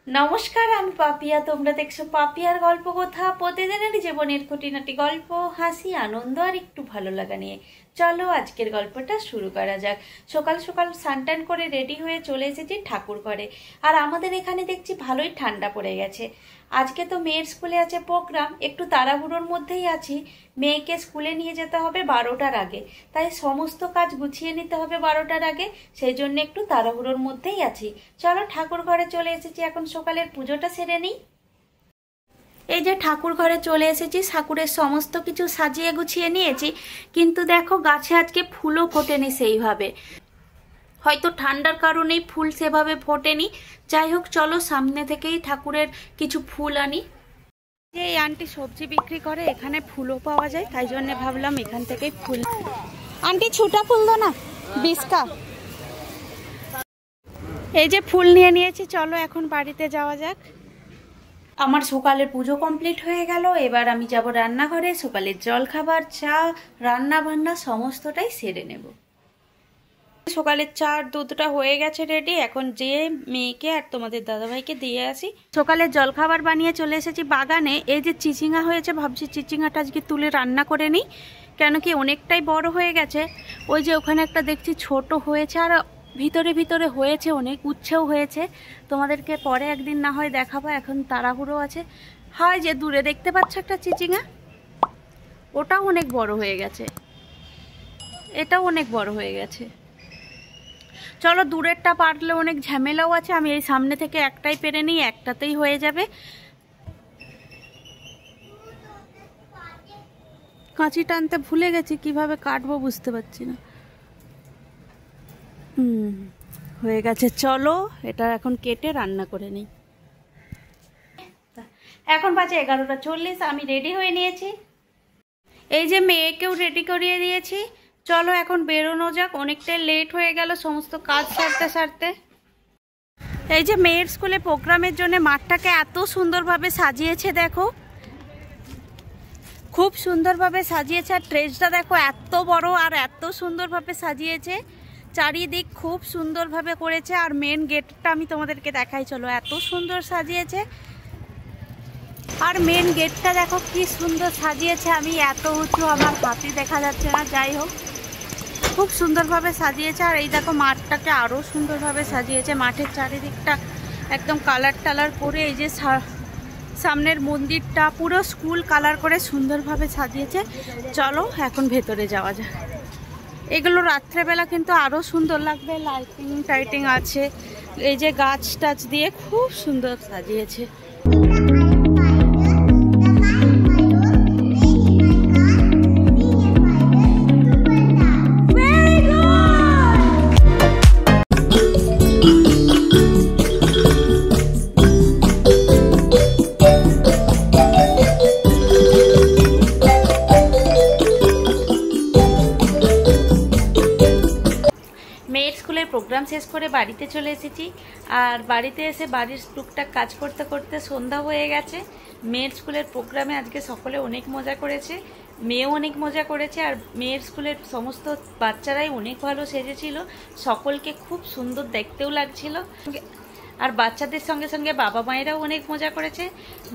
নমস্কার, আমি পাপিয়া। তোমরা দেখছো পাপিয়ার গল্প কথা, প্রতিদিনের জীবনের খুঁটিনাটি গল্প, হাসি, আনন্দ আর একটু ভালো লাগা নিয়ে। চলো আজকের গল্পটা শুরু করা যাক। সকাল সকাল স্নান করে রেডি হয়ে চলে এসেছি ঠাকুর ঘরে। আর আমাদের এখানে দেখছি ভালোই ঠান্ডা পড়ে গেছে। আজকে তো মেয়ের স্কুলে আছে প্রোগ্রাম, একটু তাড়াহুড়োর মধ্যেই আছি। মেয়েকে স্কুলে নিয়ে যেতে হবে 12টার আগে, তাই সমস্ত কাজ গুছিয়ে নিতে হবে 12টার আগে, সেই জন্য একটু তাড়াহুড়োর মধ্যেই আছি। চলো ঠাকুর ঘরে চলে এসেছি, এখন সকালের পুজোটা সেরে নিই। এই যে ঠাকুর ঘরে চলে এসেছি, ঠাকুরের সমস্ত কিছু সাজিয়ে গুছিয়ে নিয়েছি, কিন্তু দেখো গাছে আজকে ফুলও ফোটেনি সেইভাবে। হয়তো ঠান্ডার কারণেই ফুল সেভাবে ফোটেনি। যাই হোক, চলো সামনে থেকেই ঠাকুরের কিছু ফুল আনি। এই আন্টি সবজি বিক্রি করে, এখানে ফুলও পাওয়া যায়, তাই জন্য ভাবলাম এখান থেকেই ফুল। আন্টি ছুটা ফুল দো না, 20 এই যে ফুল নিয়ে নিয়েছি, চলো এখন বাড়িতে যাওয়া যাক। আমার সকালের পুজো কমপ্লিট হয়ে গেল। এবার আমি যাব রান্নাঘরে, সকালের জল খাবার, চা, রান্না বান্না সমস্তটাই সেরে নেব। সকালের চা আর দুধটা হয়ে গেছে রেডি, এখন যে মেয়েকে আর তোমাদের দাদাভাইকে দিয়ে আসি। সকালের জলখাবার বানিয়ে চলে এসেছি বাগানে। এই যে চিচিঙ্গা হয়েছে, ভাবছি চিচিঙ্গাটা আজকে তুলে রান্না করে নিই, কেন কি অনেকটাই বড় হয়ে গেছে। ওই যে ওখানে একটা দেখছি ছোট হয়েছে, আর ভিতরে ভিতরে হয়েছে, অনেক উচ্ছেও হয়েছে। তোমাদেরকে পরে একদিন না হয় দেখাবো, এখন তাড়াহুড়ো আছে। হয় যে দূরে দেখতে পাচ্ছ একটা চিচিঙ্গা, ওটাও অনেক বড় হয়ে গেছে, এটাও অনেক বড় হয়ে গেছে। চলো দূরেরটা পারলে অনেক ঝামেলাও আছে, আমি এই সামনে থেকে একটাই পেরে নিই, একটাতেই হয়ে যাবে। কাঁচি টানতে ভুলে গেছি, কিভাবে কাটবো বুঝতে পারছি না। হয়ে গেছে, চলো এটা এখন কেটে রান্না করে নিই। এখন বাজে 11:40, আমি রেডি হয়ে নিয়েছি। এই যে মেয়েকেও রেডি করিয়ে দিয়েছি। চলো এখন বেরোনো যাক, অনেকটাই লেট হয়ে গেল সমস্ত কাজ সারতে সারতে। এই যে মেয়ের স্কুলে প্রোগ্রামের জন্য মাঠটাকে এত সুন্দরভাবে সাজিয়েছে, দেখো খুব সুন্দরভাবে সাজিয়েছে। আর ট্রেসটা দেখো এত বড় আর এত সুন্দরভাবে সাজিয়েছে, চারিদিক খুব সুন্দরভাবে করেছে। আর মেন গেটটা আমি তোমাদেরকে দেখাই, চলো এত সুন্দর সাজিয়েছে। আর মেন গেটটা দেখো কি সুন্দর সাজিয়েছে, আমি এত উঁচু আমার হাতে দেখা যাচ্ছে না, যাই হোক খুব সুন্দরভাবে সাজিয়েছে। আর এই দেখো মাঠটাকে আরও সুন্দরভাবে সাজিয়েছে, মাঠের চারিদিকটা একদম কালার টালার করে। এই যে সামনের মন্দিরটা পুরো স্কুল কালার করে সুন্দরভাবে সাজিয়েছে। চলো এখন ভেতরে যাওয়া যায়। এগুলো রাত্রেবেলা কিন্তু আরও সুন্দর লাগবে, লাইটিং টাইটিং আছে, এই যে গাছ টাছ দিয়ে খুব সুন্দর সাজিয়েছে। মেয়ের স্কুলের প্রোগ্রাম শেষ করে বাড়িতে চলে এসেছি। আর বাড়িতে এসে বাড়ির টুকটাক কাজ করতে করতে সন্ধ্যা হয়ে গেছে। মেয়ের স্কুলের প্রোগ্রামে আজকে সকলে অনেক মজা করেছে, মেয়েও অনেক মজা করেছে। আর মেয়ের স্কুলের সমস্ত বাচ্চারাই অনেক ভালো সেজেছিল, সকলকে খুব সুন্দর দেখতেও লাগছিল। আর বাচ্চাদের সঙ্গে সঙ্গে বাবা মায়েরাও অনেক মজা করেছে।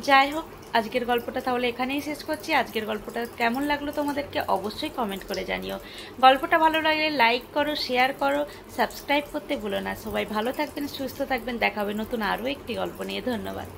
যাই হোক, আজকের গল্পটা তাহলে এখানেই শেষ করছি। আজকের গল্পটা কেমন লাগলো তোমাদেরকে অবশ্যই কমেন্ট করে জানিও। গল্পটা ভালো লাগলে লাইক করো, শেয়ার করো, সাবস্ক্রাইব করতে ভুলো না। সবাই ভালো থাকবেন, সুস্থ থাকবেন, দেখা হবে নতুন আরও একটি গল্প নিয়ে। ধন্যবাদ।